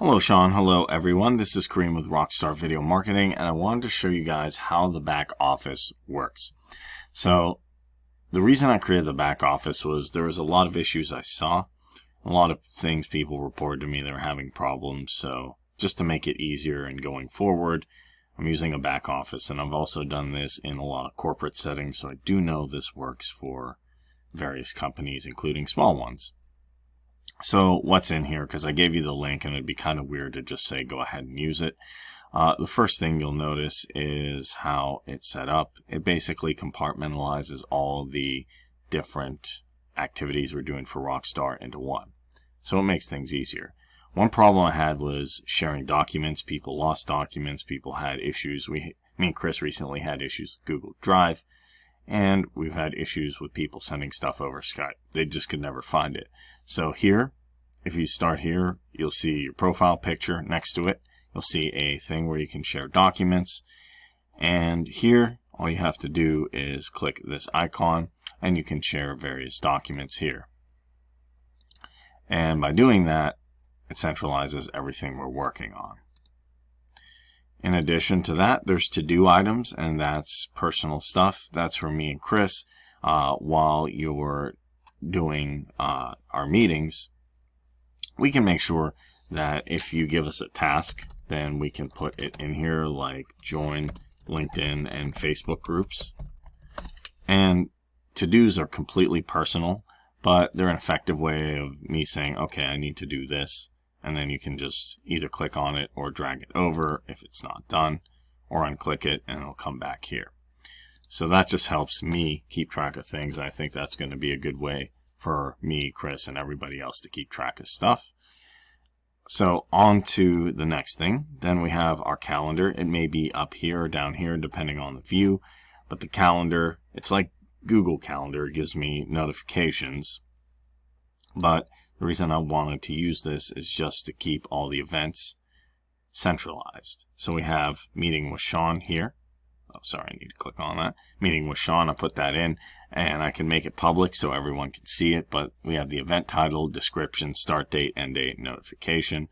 Hello Sean, hello everyone. This is Kareem with Rockstar Video Marketing, and I wanted to show you guys how the back office works. So the reason I created the back office was there was a lot of issues I saw, a lot of things people reported to me they were having problems. So just to make it easier and going forward, I'm using a back office, and I've also done this in a lot of corporate settings, so I do know this works for various companies, including small ones. So what's in here, because I gave you the link and it'd be kind of weird to just say go ahead and use it. The first thing you'll notice is how it's set up. It basically compartmentalizes all the different activities we're doing for Rockstar into one. So it makes things easier. One problem I had was sharing documents. People lost documents. People had issues. Me and Chris recently had issues with Google Drive. And we've had issues with people sending stuff over Skype. They just could never find it. So here, if you start here, you'll see your profile picture next to it. You'll see a thing where you can share documents. And here, all you have to do is click this icon, and you can share various documents here. And by doing that, it centralizes everything we're working on. In addition to that, there's to-do items, and that's personal stuff. That's for me and Chris. While you're doing our meetings, we can make sure that if you give us a task, then we can put it in here, like join LinkedIn and Facebook groups. And to-dos are completely personal, but they're an effective way of me saying, okay, I need to do this. And then you can just either click on it or drag it over if it's not done, or unclick it and it'll come back here. So that just helps me keep track of things. I think that's going to be a good way for me, Chris, and everybody else to keep track of stuff. So on to the next thing. Then we have our calendar. It may be up here or down here depending on the view, but the calendar, it's like Google Calendar. It gives me notifications, but the reason I wanted to use this is just to keep all the events centralized. So we have meeting with Sean here. Oh, sorry, I need to click on that. Meeting with Sean, I put that in, and I can make it public so everyone can see it. But we have the event title, description, start date, end date, notification,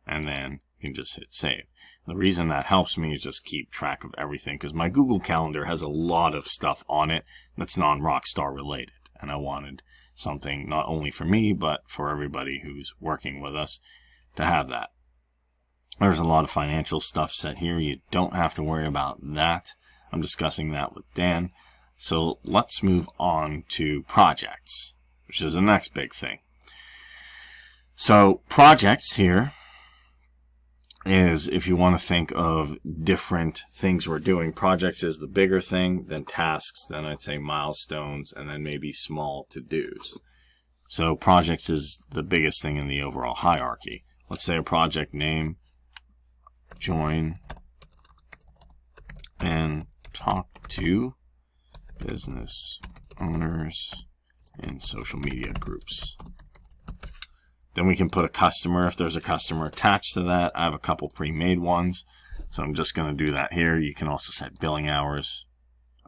and then you can just hit save. The reason that helps me is just keep track of everything, because my Google Calendar has a lot of stuff on it that's non-Rockstar related, and I wanted something not only for me, but for everybody who's working with us to have that. There's a lot of financial stuff set here. You don't have to worry about that. I'm discussing that with Dan. So let's move on to projects, which is the next big thing. So projects here is, if you want to think of different things we're doing, projects is the bigger thing, then tasks, then I'd say milestones, and then maybe small to-dos. So projects is the biggest thing in the overall hierarchy. Let's say a project name, join and talk to business owners in social media groups. Then we can put a customer if there's a customer attached to that. I have a couple pre-made ones, so I'm just going to do that here. You can also set billing hours.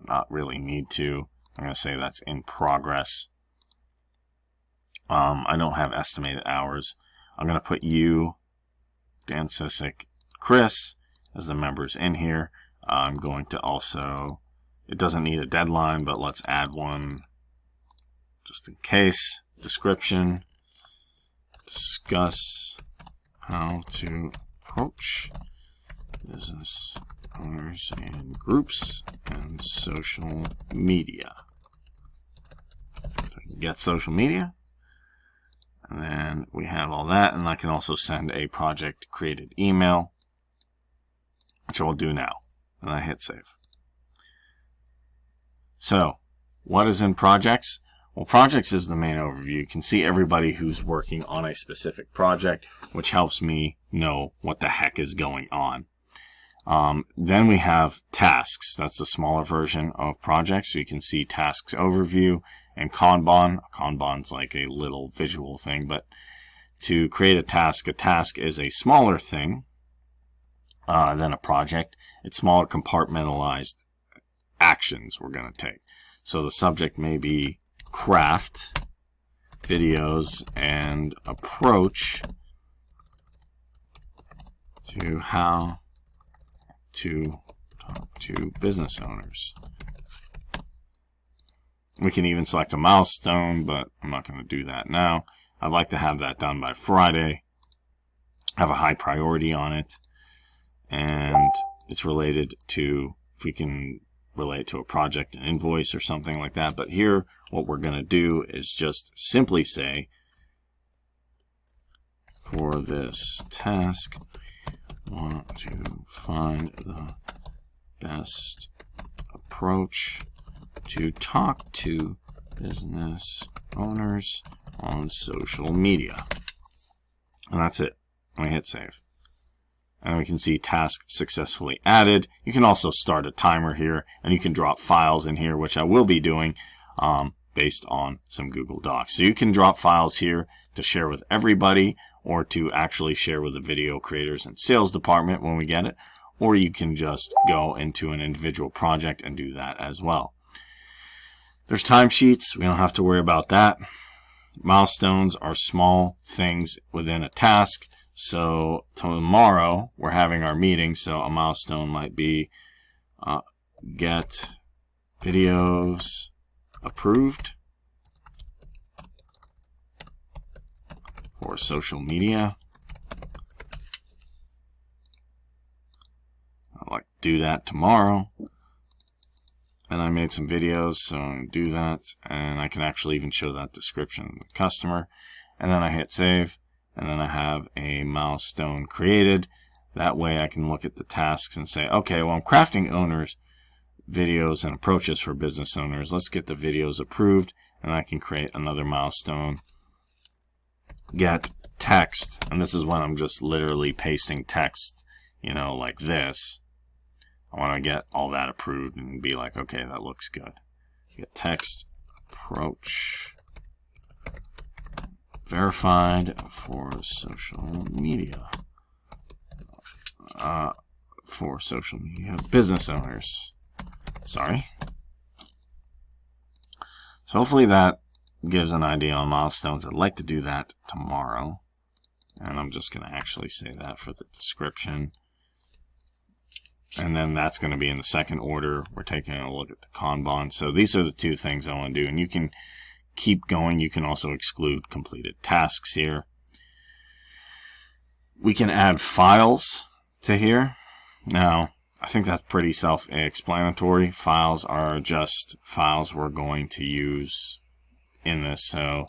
Not really need to. I'm going to say that's in progress. I don't have estimated hours. I'm going to put you, Dan Sisick, Chris as the members in here. I'm going to also, it doesn't need a deadline, but let's add one just in case. Description. Discuss how to approach business owners and groups and social media. So I can get social media, and then we have all that, and I can also send a project created email, which I will do now, and I hit save. So what is in projects? Well, projects is the main overview. You can see everybody who's working on a specific project, which helps me know what the heck is going on. Then we have tasks. That's the smaller version of projects. So you can see tasks overview and Kanban. Kanban's like a little visual thing, but to create a task is a smaller thing than a project. It's smaller compartmentalized actions we're going to take. So the subject may be craft videos and approach to how to talk to business owners. We can even select a milestone, but I'm not going to do that now. I'd like to have that done by Friday. Have a high priority on it. And it's related to, if we can relate to a project, an invoice or something like that. But here, what we're going to do is just simply say, for this task, want to find the best approach to talk to business owners on social media. And that's it. And we hit save. And we can see task successfully added. You can also start a timer here, and you can drop files in here, which I will be doing based on some Google Docs. So you can drop files here to share with everybody, or to actually share with the video creators and sales department when we get it, or you can just go into an individual project and do that as well. There's timesheets. We don't have to worry about that. Milestones are small things within a task. So tomorrow we're having our meeting, so a milestone might be get videos approved for social media. I'd like to do that tomorrow. And I made some videos, so I'm going to do that. And I can actually even show that description to the customer. And then I hit save. And then I have a milestone created. That way I can look at the tasks and say, okay, well, I'm crafting owners videos and approaches for business owners. Let's get the videos approved. And I can create another milestone. Get text. And this is when I'm just literally pasting text, you know, like this. I want to get all that approved and be like, okay, that looks good. Get text approach verified for social media. For social media business owners. Sorry. So hopefully that gives an idea on milestones. I'd like to do that tomorrow. And I'm just going to actually say that for the description. And then that's going to be in the second order. We're taking a look at the Kanban. So these are the two things I want to do. And you can keep going. You can also exclude completed tasks here. We can add files to here. Now, I think that's pretty self-explanatory. Files are just files we're going to use in this. So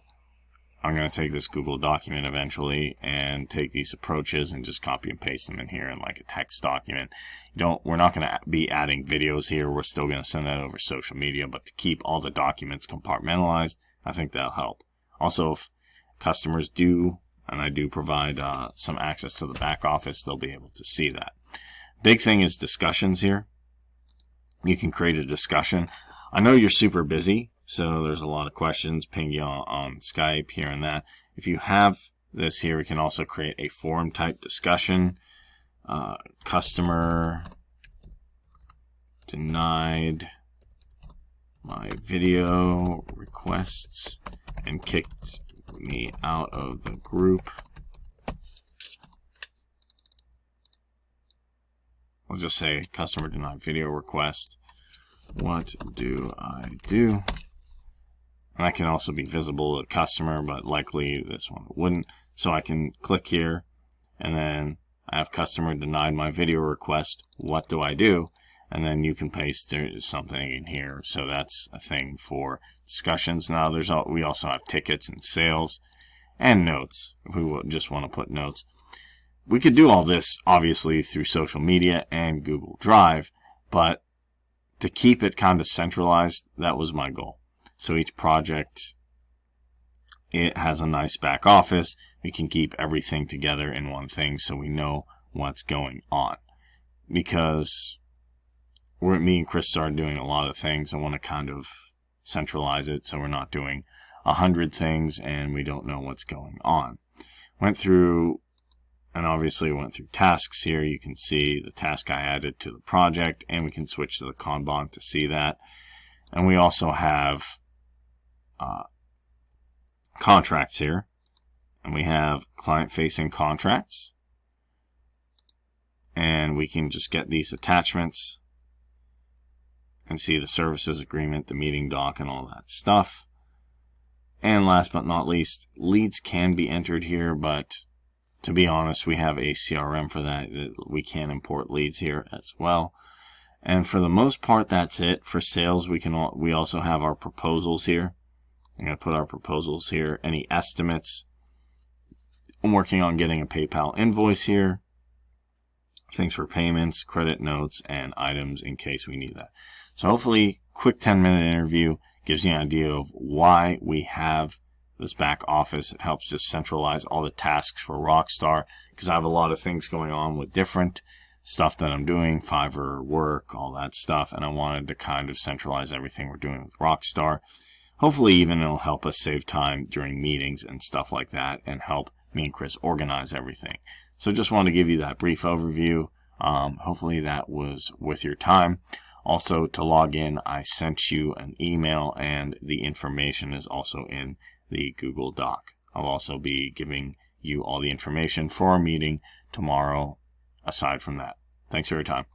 I'm going to take this Google document eventually and take these approaches and just copy and paste them in here in like a text document. We're not going to be adding videos here. We're still going to send that over social media, but to keep all the documents compartmentalized, I think that'll help. Also, if customers do, and I do provide some access to the back office, they'll be able to see that. Big thing is discussions here. You can create a discussion. I know you're super busy, so there's a lot of questions. Ping you on Skype here and that. If you have this here, we can also create a forum type discussion. Customer denied my video requests and kicked me out of the group. We'll just say customer denied video request. What do I do? And that can also be visible to the customer, but likely this one wouldn't. So I can click here, and then I have customer denied my video request. What do I do? And then you can paste something in here. So that's a thing for discussions. Now we also have tickets and sales and notes if we just want to put notes. We could do all this obviously through social media and Google Drive, but to keep it kind of centralized, that was my goal. So each project, it has a nice back office. We can keep everything together in one thing so we know what's going on. Because me and Chris started doing a lot of things, I want to kind of centralize it so we're not doing 100 things and we don't know what's going on. Went through, and obviously went through tasks here. You can see the task I added to the project, and we can switch to the Kanban to see that. And we also have contracts here, and we have client-facing contracts. and we can just get these attachments and see the services agreement, the meeting doc, and all that stuff. And last but not least, leads can be entered here, but to be honest, we have a CRM for that. We can import leads here as well. And for the most part, that's it. For sales, we also have our proposals here. I'm going to put our proposals here. Any estimates. I'm working on getting a PayPal invoice here. Things for payments, credit notes, and items in case we need that. So hopefully, quick 10-minute interview gives you an idea of why we have this back office. It helps us centralize all the tasks for Rockstar, because I have a lot of things going on with different stuff that I'm doing, Fiverr work, all that stuff, and I wanted to kind of centralize everything we're doing with Rockstar. Hopefully even it'll help us save time during meetings and stuff like that, and help me and Chris organize everything. So just wanted to give you that brief overview. Hopefully that was worth your time. Also, to log in, I sent you an email, and the information is also in the Google Doc. I'll also be giving you all the information for our meeting tomorrow aside from that. Thanks for your time.